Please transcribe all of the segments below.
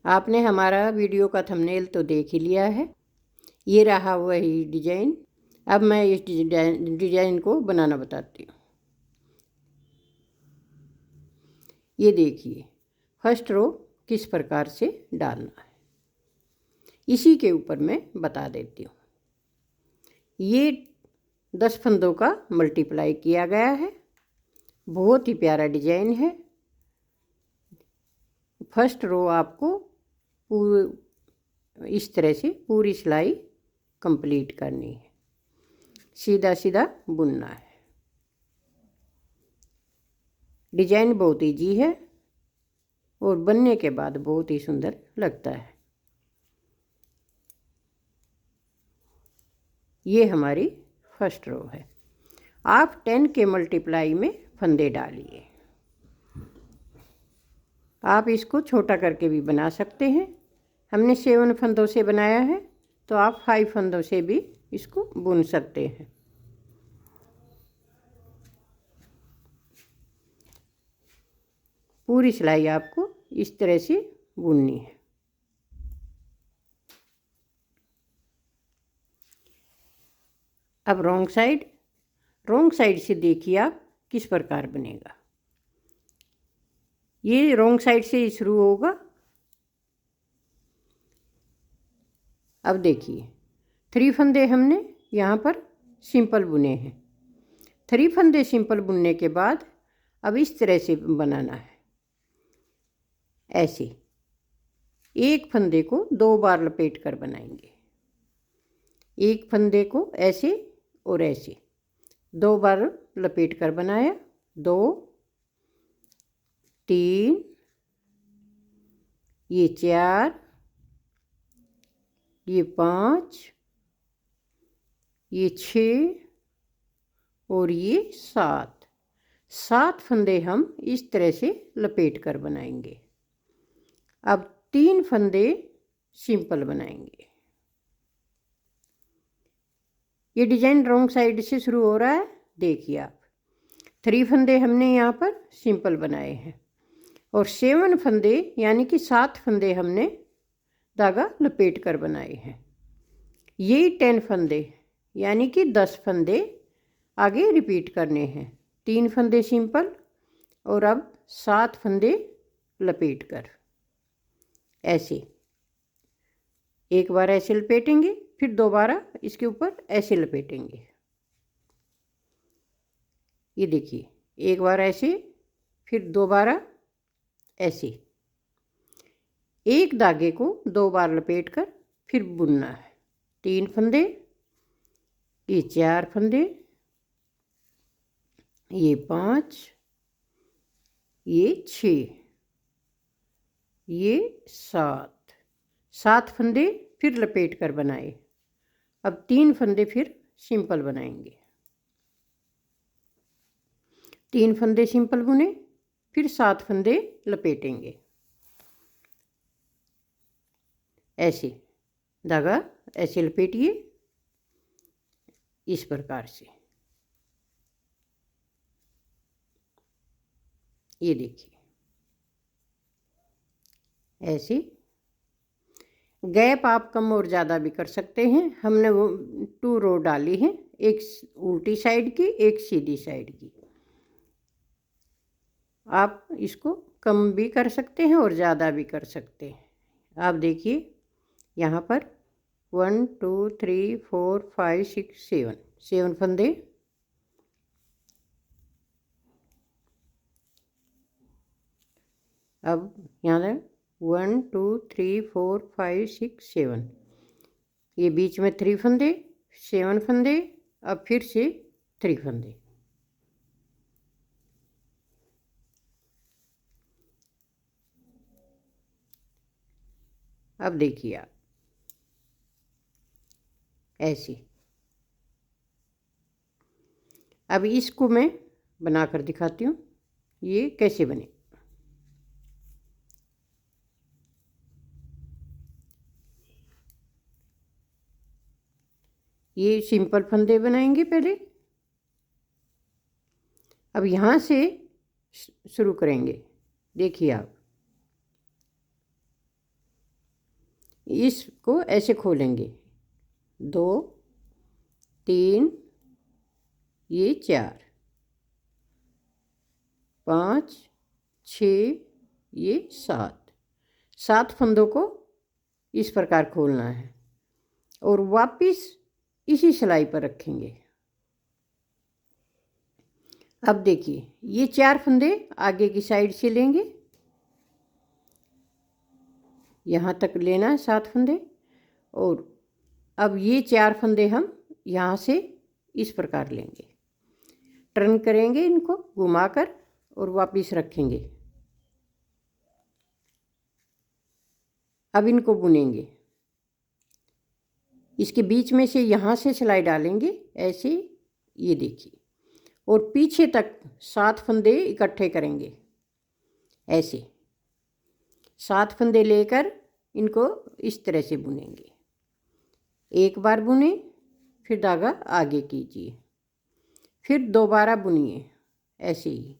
आपने हमारा वीडियो का थंबनेल तो देख ही लिया है। ये रहा वही डिजाइन। अब मैं इस डिजाइन को बनाना बताती हूँ। ये देखिए, फर्स्ट रो किस प्रकार से डालना है इसी के ऊपर मैं बता देती हूँ। ये 10 फंदों का मल्टीप्लाई किया गया है। बहुत ही प्यारा डिजाइन है। फर्स्ट रो आपको इस तरह से पूरी सिलाई कंप्लीट करनी है। सीधा सीधा बुनना है। डिजाइन बहुत इजी है और बनने के बाद बहुत ही सुंदर लगता है। ये हमारी फर्स्ट रो है। आप 10 के मल्टीप्लाई में फंदे डालिए। आप इसको छोटा करके भी बना सकते हैं। हमने 7 फंदों से बनाया है, तो आप 5 फंदों से भी इसको बुन सकते हैं। पूरी सिलाई आपको इस तरह से बुननी है। अब रॉन्ग साइड से देखिए आप किस प्रकार बनेगा। ये रॉन्ग साइड से ही शुरू होगा। अब देखिए, 3 फंदे हमने यहाँ पर सिंपल बुने हैं। 3 फंदे सिंपल बुनने के बाद अब इस तरह से बनाना है। ऐसे एक फंदे को 2 बार लपेट कर बनाएंगे। एक फंदे को ऐसे और ऐसे 2 बार लपेट कर बनाया। 2, 3, ये 4, ये 5, ये 6 और ये 7 फंदे हम इस तरह से लपेट कर बनाएंगे। अब 3 फंदे सिंपल बनाएंगे। ये डिजाइन रॉन्ग साइड से शुरू हो रहा है। देखिए आप, 3 फंदे हमने यहाँ पर सिंपल बनाए हैं और 7 फंदे यानी कि 7 फंदे हमने धागा लपेट कर बनाए हैं। यही 10 फंदे यानी कि 10 फंदे आगे रिपीट करने हैं। 3 फंदे सिंपल और अब 7 फंदे लपेट कर ऐसे एक बार ऐसे लपेटेंगे, फिर दोबारा इसके ऊपर ऐसे लपेटेंगे। ये देखिए, एक बार ऐसे, फिर दोबारा ऐसे। एक धागे को 2 बार लपेट कर फिर बुनना है। 3 फंदे, ये 4 फंदे, ये 5, ये 6, ये 7 फंदे फिर लपेट कर बनाए। अब 3 फंदे फिर सिंपल बनाएंगे। 3 फंदे सिंपल बुने, फिर 7 फंदे लपेटेंगे। ऐसे धागा ऐसे लपेटिए इस प्रकार से। ये देखिए, ऐसे गैप आप कम और ज़्यादा भी कर सकते हैं। हमने वो 2 रो डाली है, एक उल्टी साइड की, एक सीधी साइड की। आप इसको कम भी कर सकते हैं और ज़्यादा भी कर सकते हैं। आप देखिए, यहाँ पर 1 2 3 4 5 6 7 फंदे। अब यहाँ 1 2 3 4 5 6 7, ये बीच में 3 फंदे, 7 फंदे, अब फिर से 3 फंदे। अब देखिए आप, ऐसे। अब इसको मैं बनाकर दिखाती हूँ ये कैसे बने। ये सिंपल फंदे बनाएंगे पहले। अब यहाँ से शुरू करेंगे। देखिए आप, इसको ऐसे खोलेंगे, 2 3 ये 4 5 6 ये 7 फंदों को इस प्रकार खोलना है और वापस इसी सिलाई पर रखेंगे। अब देखिए ये 4 फंदे आगे की साइड से लेंगे, यहाँ तक लेना है 7 फंदे, और अब ये 4 फंदे हम यहाँ से इस प्रकार लेंगे, टर्न करेंगे इनको घुमाकर और वापस रखेंगे। अब इनको बुनेंगे, इसके बीच में से यहाँ से सिलाई डालेंगे ऐसे, ये देखिए, और पीछे तक 7 फंदे इकट्ठे करेंगे ऐसे। 7 फंदे लेकर इनको इस तरह से बुनेंगे। एक बार बुने, फिर धागा आगे कीजिए, फिर दोबारा बुनिए ऐसे ही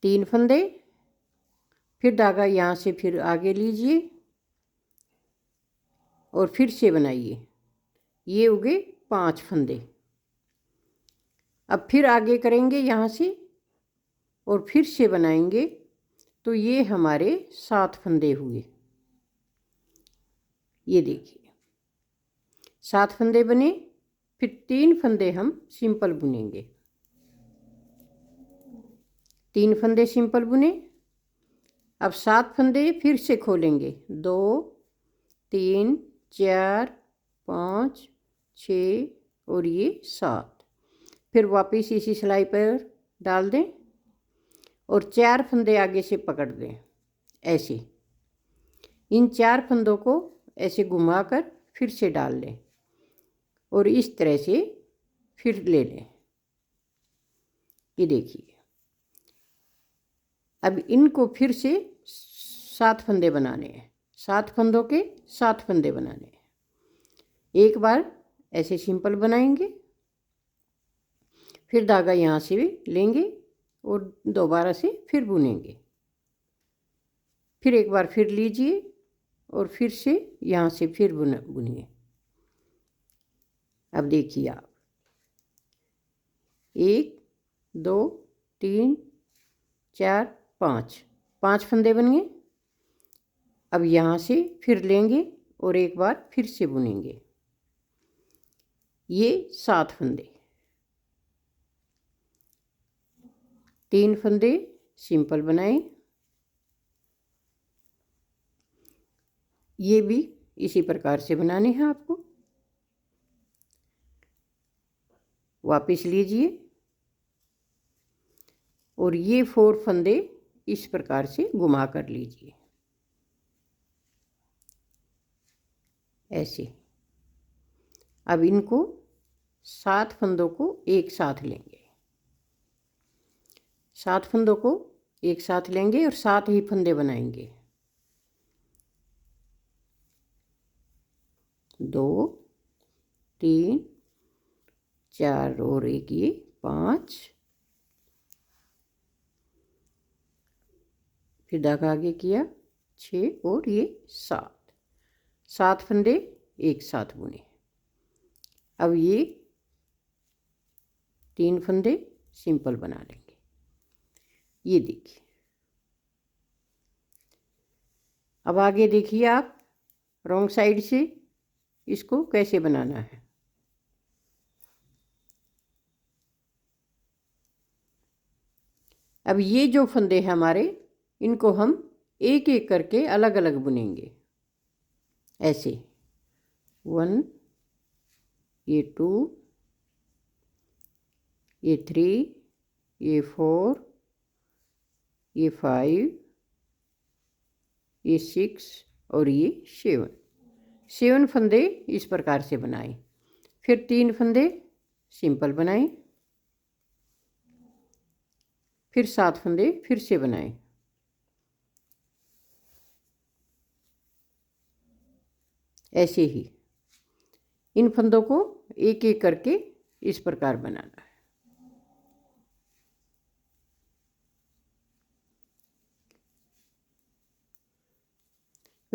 3 फंदे, फिर धागा यहाँ से फिर आगे लीजिए और फिर से बनाइए। ये हो गए 5 फंदे। अब फिर आगे करेंगे यहाँ से और फिर से बनाएंगे, तो ये हमारे 7 फंदे हुए। ये देखिए 7 फंदे बने, फिर 3 फंदे हम सिंपल बुनेंगे। 3 फंदे सिंपल बुने। अब 7 फंदे फिर से खोलेंगे, 2 3 4 5 6 और ये 7। फिर वापस इसी सिलाई पर डाल दें और 4 फंदे आगे से पकड़ दें ऐसे। इन 4 फंदों को ऐसे घुमाकर फिर से डाल लें और इस तरह से फिर ले लें। ये देखिए अब इनको फिर से 7 फंदे बनाने हैं, 7 फंदों के 7 फंदे बनाने हैं। एक बार ऐसे सिंपल बनाएंगे, फिर धागा यहाँ से भी लेंगे और दोबारा से फिर बुनेंगे। फिर एक बार फिर लीजिए और फिर से यहाँ से फिर बुनिए। अब देखिए आप 1 2 3 4 5 फंदे बन गए। अब यहाँ से फिर लेंगे और एक बार फिर से बुनेंगे। ये 7 फंदे, 3 फंदे सिंपल बनाएं। ये भी इसी प्रकार से बनाने हैं आपको। वापस लीजिए और ये 4 फंदे इस प्रकार से घुमा कर लीजिए ऐसे। अब इनको 7 फंदों को एक साथ लेंगे, 7 फंदों को एक साथ लेंगे और 7 ही फंदे बनाएंगे। 2 3 4 और एक ये 5, फिर धागा आगे किया 6 और ये 7 फंदे एक साथ बुने। अब ये 3 फंदे सिंपल बना लेंगे। ये देखिए। अब आगे देखिए आप रॉन्ग साइड से इसको कैसे बनाना है। अब ये जो फंदे हैं हमारे, इनको हम एक एक करके अलग अलग बुनेंगे ऐसे। 1 ये 2 ये 3 ये 4 ये 5 ये 6 और ये 7 फंदे इस प्रकार से बनाएं। फिर 3 फंदे सिंपल बनाएं, फिर 7 फंदे फिर से बनाएं। ऐसे ही इन फंदों को एक एक करके इस प्रकार बनाना है।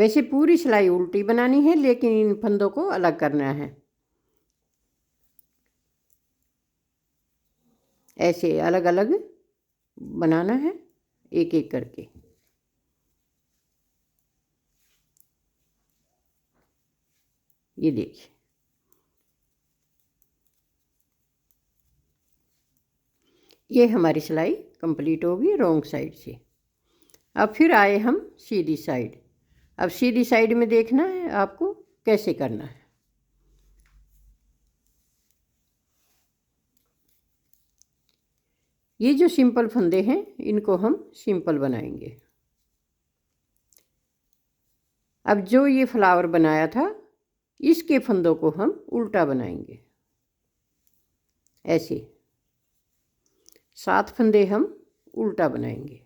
वैसे पूरी सिलाई उल्टी बनानी है, लेकिन इन फंदों को अलग करना है। ऐसे अलग अलग बनाना है, एक एक करके। ये देखिए, ये हमारी सिलाई कंप्लीट होगी रॉन्ग साइड से। अब फिर आए हम सीधी साइड। अब सीधी साइड में देखना है आपको कैसे करना है। ये जो सिंपल फंदे हैं इनको हम सिंपल बनाएंगे। अब जो ये फ्लावर बनाया था इसके फंदों को हम उल्टा बनाएंगे। ऐसे 7 फंदे हम उल्टा बनाएंगे।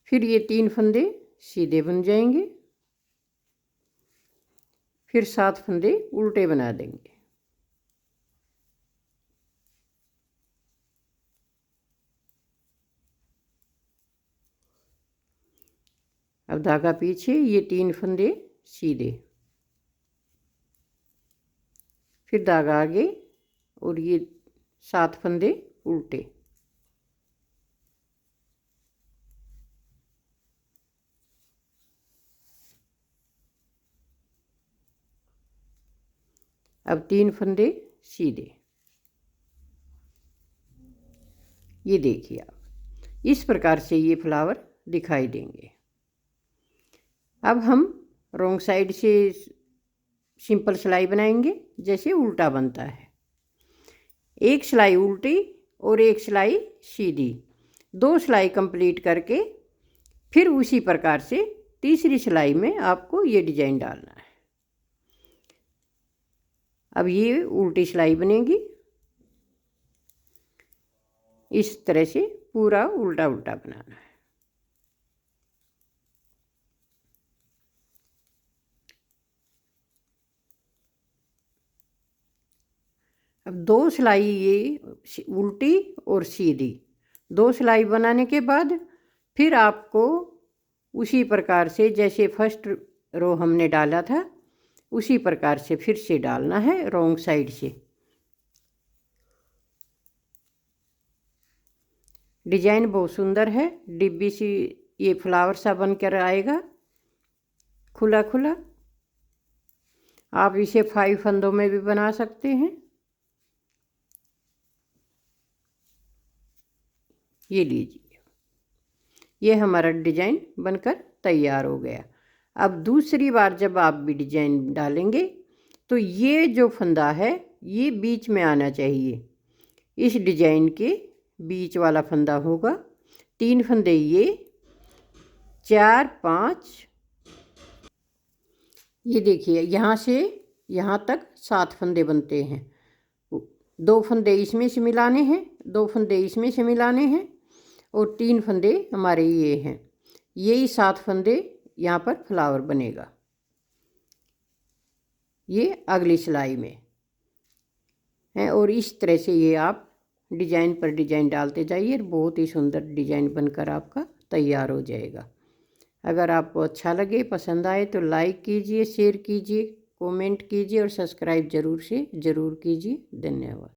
फिर ये 3 फंदे सीधे बन जाएंगे, फिर 7 फंदे उल्टे बना देंगे। अब धागा पीछे, ये 3 फंदे सीधे, फिर धागा आगे और ये 7 फंदे उल्टे। अब 3 फंदे सीधे। ये देखिए आप, इस प्रकार से ये फ्लावर दिखाई देंगे। अब हम रॉन्ग साइड से सिंपल सिलाई बनाएंगे जैसे उल्टा बनता है। एक सिलाई उल्टी और एक सिलाई सीधी, 2 सिलाई कंप्लीट करके फिर उसी प्रकार से तीसरी सिलाई में आपको ये डिजाइन डालना है। अब ये उल्टी सिलाई बनेगी, इस तरह से पूरा उल्टा उल्टा बनाना है। अब 2 सिलाई ये उल्टी और सीधी, 2 सिलाई बनाने के बाद फिर आपको उसी प्रकार से जैसे फर्स्ट रो हमने डाला था उसी प्रकार से फिर से डालना है रॉन्ग साइड से। डिजाइन बहुत सुंदर है, डिब्बी सी ये फ्लावर सा बनकर आएगा, खुला खुला। आप इसे 5 फंदों में भी बना सकते हैं। ये लीजिए, ये हमारा डिजाइन बनकर तैयार हो गया। अब दूसरी बार जब आप भी डिजाइन डालेंगे तो ये जो फंदा है ये बीच में आना चाहिए, इस डिजाइन के बीच वाला फंदा होगा। 3 फंदे ये, 4 5, ये देखिए यहाँ से यहाँ तक 7 फंदे बनते हैं। 2 फंदे इसमें से मिलाने हैं, 2 फंदे इसमें से मिलाने हैं और 3 फंदे हमारे ये हैं। यही 7 फंदे यहाँ पर फ्लावर बनेगा। ये अगली सिलाई में है और इस तरह से ये आप डिजाइन पर डिजाइन डालते जाइए, बहुत ही सुंदर डिजाइन बनकर आपका तैयार हो जाएगा। अगर आपको अच्छा लगे, पसंद आए तो लाइक कीजिए, शेयर कीजिए, कमेंट कीजिए और सब्सक्राइब ज़रूर कीजिए। धन्यवाद।